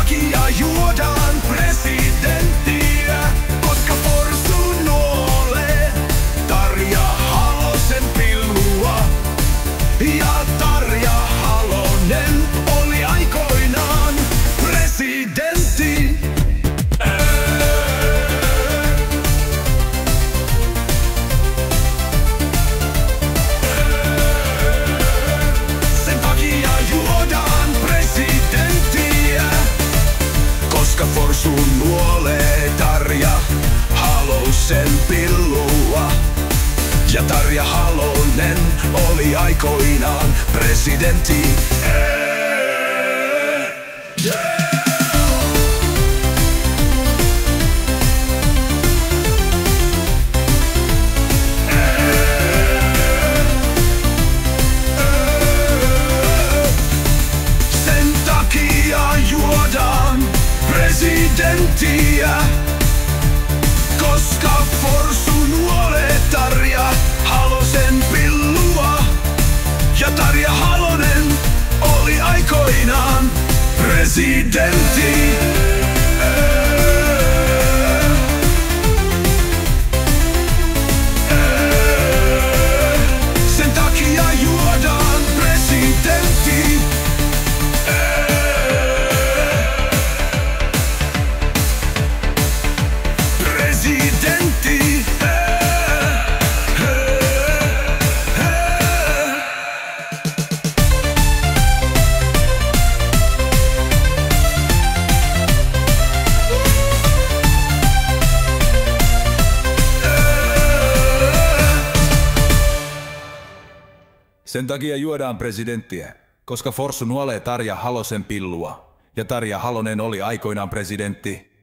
takia juodaan presidenttiä, koska Forsu nuolee Tarja Halosen pillua. Ja Tarja Halonen oli aikoinaan presidentti. Sen takia juodaan presidenttiä, koska Forsu nuolee Tarja Halosen pillua. Ja Tarja Halonen oli aikoinaan presidentti. Sen takia juodaan presidenttiä, koska Forsu nuolee Tarja Halosen pillua. Ja Tarja Halonen oli aikoinaan presidentti. Sen takia juodaan presidentti. Presidentti. Sen takia juodaan presidenttiä, koska Forsu nuolee Tarja Halosen pillua. Ja Tarja Halonen oli aikoinaan presidentti.